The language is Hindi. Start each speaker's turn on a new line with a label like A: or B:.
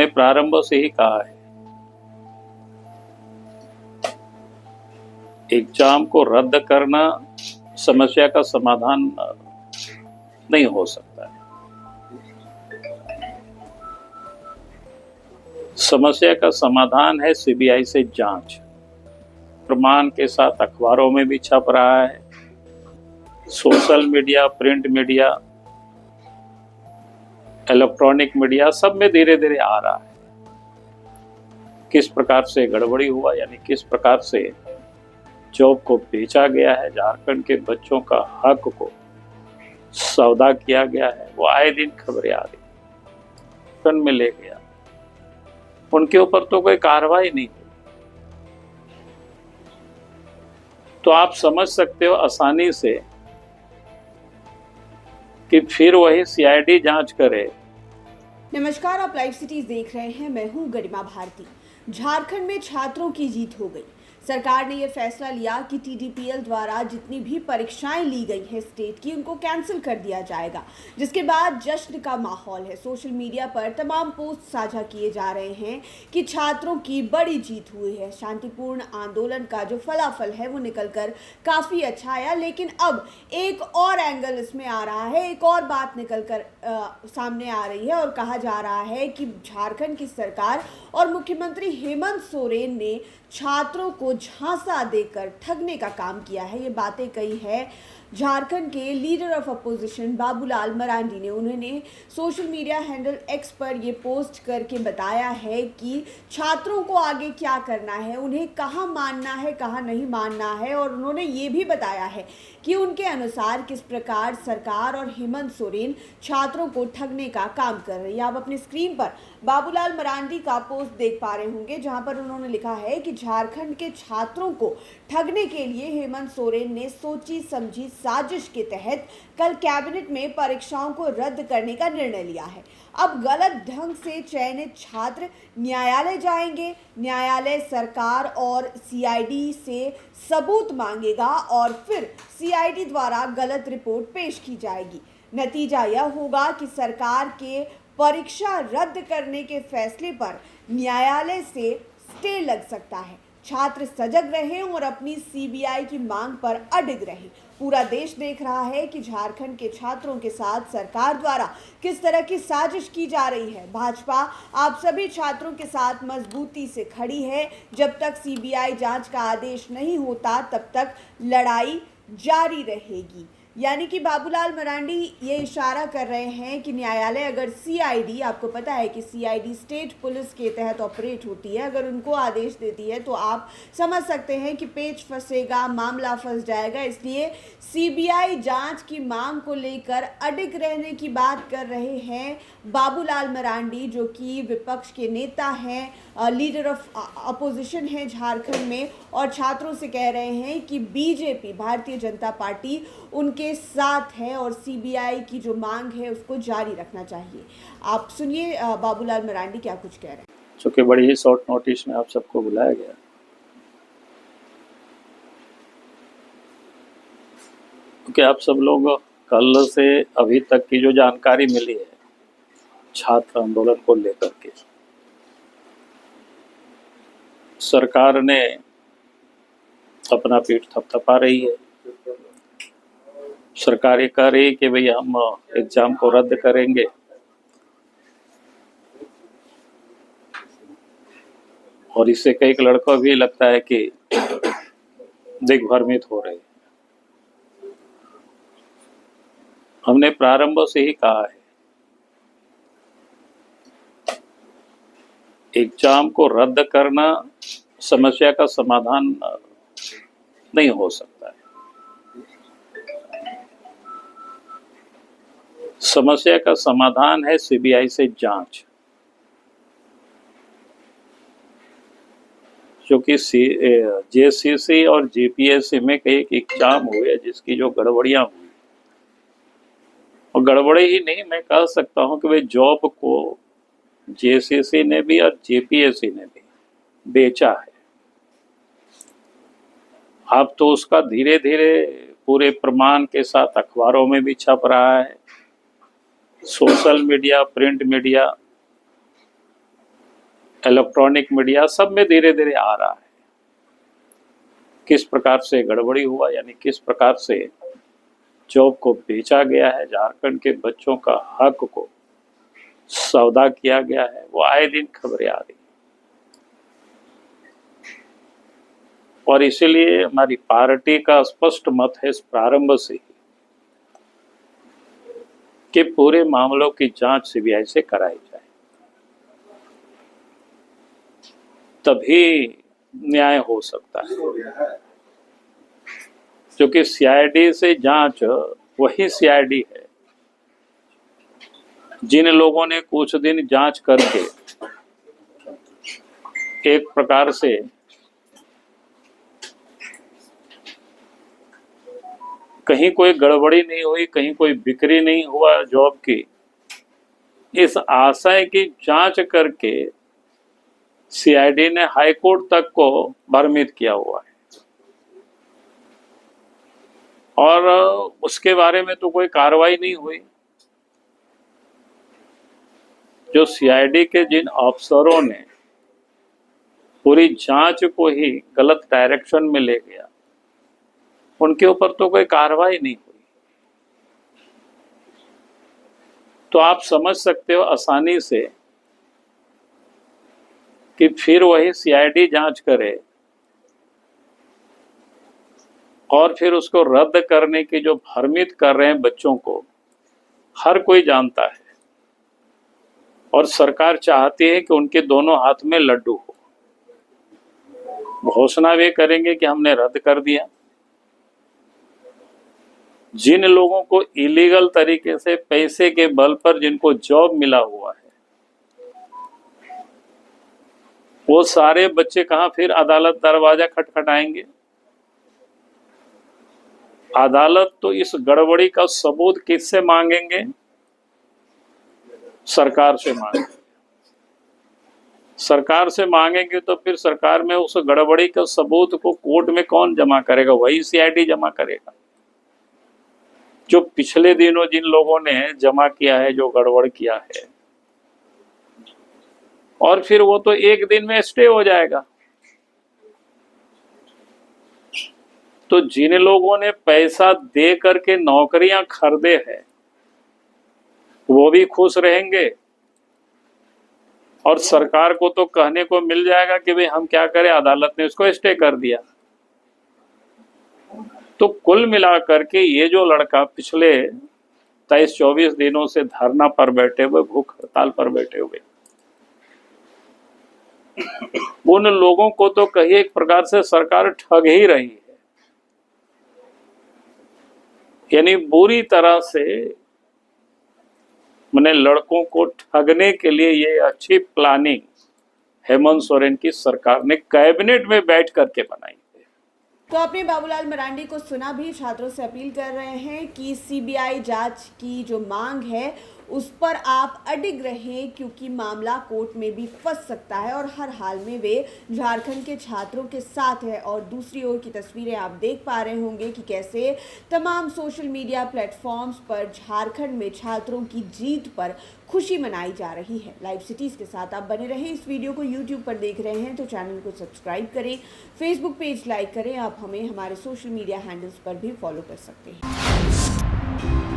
A: हमने प्रारंभ से ही कहा है, एग्जाम को रद्द करना समस्या का समाधान नहीं हो सकता है। समस्या का समाधान है सीबीआई से जांच। प्रमाण के साथ अखबारों में भी छप रहा है, social media, print media, electronic media, सब में धीरे धीरे आ रहा है किस प्रकार से गड़बड़ी हुआ, यानी किस प्रकार से जॉब को बेचा गया है, झारखंड के बच्चों का हक को सौदा किया गया है। वो आए दिन खबरें आ रही, में ले गया, उनके ऊपर तो कोई कार्रवाई नहीं हुई। तो आप समझ सकते हो आसानी से कि फिर वही सीआईडी जांच करे।
B: नमस्कार, आप लाइव सिटीज देख रहे हैं। मैं हूं गरिमा भारती। झारखंड में छात्रों की जीत हो गई। सरकार ने यह फैसला लिया कि टीडीपीएल द्वारा जितनी भी परीक्षाएं ली गई हैं स्टेट की, उनको कैंसिल कर दिया जाएगा, जिसके बाद जश्न का माहौल है। सोशल मीडिया पर तमाम पोस्ट साझा किए जा रहे हैं कि छात्रों की बड़ी जीत हुई है। शांतिपूर्ण आंदोलन का जो फलाफल है वो निकलकर काफ़ी अच्छा आया, लेकिन अब एक और एंगल इसमें आ रहा है, एक और बात निकलकर सामने आ रही है और कहा जा रहा है कि झारखंड की सरकार और मुख्यमंत्री हेमंत सोरेन ने छात्रों को झांसा देकर ठगने का काम किया है। ये बातें कही है झारखंड के leader of opposition Babulal Marandi ने। उन्होंने सोशल मीडिया हैंडल एक्स पर ये पोस्ट करके बताया है कि छात्रों को आगे क्या करना है, उन्हें कहाँ मानना है, कहाँ नहीं मानना है, और उन्होंने ये भी बताया है कि उनके अनुसार किस प्रकार सरकार और हेमंत सोरेन छात्रों को ठगने का काम कर रही है। आप अपनी स्क्रीन पर बाबूलाल मरांडी का पोस्ट देख पा रहे होंगे, जहां पर उन्होंने लिखा है कि झारखंड के छात्रों को ठगने के लिए हेमंत सोरेन ने सोची समझी साजिश के तहत कल कैबिनेट में परीक्षाओं को रद्द करने का निर्णय लिया है। अब गलत ढंग से चयनित छात्र न्यायालय जाएंगे, न्यायालय सरकार और सीआईडी से सबूत मांगेगा और फिर सीआईडी द्वारा गलत रिपोर्ट पेश की जाएगी। नतीजा यह होगा कि सरकार के परीक्षा रद्द करने के फैसले पर न्यायालय से स्टे लग सकता है। छात्र सजग रहे और अपनी सीबीआई की मांग पर अडिग रहे। पूरा देश देख रहा है कि झारखंड के छात्रों के साथ सरकार द्वारा किस तरह की साजिश की जा रही है। भाजपा आप सभी छात्रों के साथ मजबूती से खड़ी है। जब तक सीबीआई जांच का आदेश नहीं होता तब तक लड़ाई जारी रहेगी। यानी कि बाबूलाल मरांडी ये इशारा कर रहे हैं कि न्यायालय, अगर सीआईडी, आपको पता है कि सीआईडी स्टेट पुलिस के तहत ऑपरेट होती है, अगर उनको आदेश देती है तो आप समझ सकते हैं कि पेच फंसेगा, मामला फंस जाएगा। इसलिए सीबीआई जांच की मांग को लेकर अडिग रहने की बात कर रहे हैं बाबूलाल मरांडी, जो कि विपक्ष के नेता हैं, लीडर ऑफ अपोजिशन है झारखंड में, और छात्रों से कह रहे हैं कि बीजेपी, भारतीय जनता पार्टी, उनके साथ है और सीबीआई की जो मांग है उसको जारी रखना चाहिए। आप सुनिए बाबूलाल मरांडी क्या कुछ कह रहे हैं।
A: चूंकि बड़ी ही शॉर्ट नोटिस में आप सबको बुलाया गया, क्योंकि आप सब लोग कल से अभी तक की जो जानकारी मिली है छात्र आंदोलन को लेकर के, सरकार ने अपना पीठ थपथपा रही है। सरकार ये कह रही है कि भाई हम एग्जाम को रद्द करेंगे, और इससे कई लड़कों भी लगता है कि दिग्भ्रमित हो रहे हैं। हमने प्रारंभ से ही कहा है, एग्जाम को रद्द करना समस्या का समाधान नहीं हो सकता है। समस्या का समाधान है सीबीआई से जांच, क्योंकि जेसीसी और जीपीएससी में कई एग्जाम हुए जिसकी जो गड़बड़ियां हुई, और गड़बड़ी ही नहीं, मैं कह सकता हूं कि वे जॉब को जेसीसी ने भी और जीपीएससी ने भी बेचा है। अब तो उसका धीरे धीरे पूरे प्रमाण के साथ अखबारों में भी छप रहा है, social media, print media, electronic media सब में धीरे धीरे आ रहा है। किस प्रकार से गड़बड़ी हुआ, यानी किस प्रकार से जॉब को बेचा गया है, झारखंड के बच्चों का हक को सौदा किया गया है, वो आए दिन खबरें आ रही। और इसीलिए हमारी पार्टी का स्पष्ट मत है इस प्रारंभ से ही कि पूरे मामलों की जांच सीबीआई से कराई जाए, तभी न्याय हो सकता है। क्योंकि सीआईडी से जांच वही सीआईडी है जिन लोगों ने कुछ दिन जांच करके एक प्रकार से कहीं कोई गड़बड़ी नहीं हुई, कहीं कोई बिक्री नहीं हुआ जॉब की, इस आशय की जांच करके सीआईडी ने हाईकोर्ट तक को भ्रमित किया हुआ है। और उसके बारे में तो कोई कार्रवाई नहीं हुई। जो सीआईडी के जिन अफसरों ने पूरी जांच को ही गलत डायरेक्शन में ले गया, उनके ऊपर तो कोई कार्रवाई नहीं हुई। तो आप समझ सकते हो आसानी से कि फिर वही सीआईडी जांच करे और फिर उसको रद्द करने की जो भ्रमित कर रहे हैं बच्चों को, हर कोई जानता है। और सरकार चाहती है कि उनके दोनों हाथ में लड्डू हो। घोषणा वे करेंगे कि हमने रद्द कर दिया। जिन लोगों को इलीगल तरीके से पैसे के बल पर जिनको जॉब मिला हुआ है, वो सारे बच्चे कहां फिर अदालत दरवाजा खटखटाएंगे। अदालत तो इस गड़बड़ी का सबूत किससे मांगेंगे? सरकार से मांगेंगे। सरकार से मांगेंगे तो फिर सरकार में उस गड़बड़ी का सबूत को कोर्ट में कौन जमा करेगा? वही सीआईडी जमा करेगा। जो पिछले दिनों जिन लोगों ने जमा किया है, जो गड़बड़ किया है, और फिर वो तो एक दिन में स्टे हो जाएगा। तो जिन लोगों ने पैसा दे करके नौकरियां खरीदे हैं, वो भी खुश रहेंगे और सरकार को तो कहने को मिल जाएगा कि भाई हम क्या करें, अदालत ने इसको स्टे कर दिया। तो कुल मिलाकर के ये जो लड़का पिछले 23-24 दिनों से धरना पर बैठे हुए, भूख हड़ताल पर बैठे हुए, उन लोगों को तो कहीं एक प्रकार से सरकार ठग ही रही है। यानी बुरी तरह से मैंने लड़कों को ठगने के लिए ये अच्छी प्लानिंग हेमंत सोरेन की सरकार ने कैबिनेट में बैठ करके बनाई है।
B: तो आपने बाबूलाल मरांडी को सुना भी, छात्रों से अपील कर रहे हैं कि सीबीआई जांच की जो मांग है उस पर आप अडिग रहें, क्योंकि मामला कोर्ट में भी फंस सकता है और हर हाल में वे झारखंड के छात्रों के साथ है। और दूसरी ओर की तस्वीरें आप देख पा रहे होंगे कि कैसे तमाम सोशल मीडिया प्लेटफॉर्म्स पर झारखंड में छात्रों की जीत पर खुशी मनाई जा रही है। लाइव सिटीज़ के साथ आप बने रहें। इस वीडियो को यूट्यूब पर देख रहे हैं तो चैनल को सब्सक्राइब करें, फेसबुक पेज लाइक करें। आप हमें हमारे सोशल मीडिया हैंडल्स पर भी फॉलो कर सकते हैं।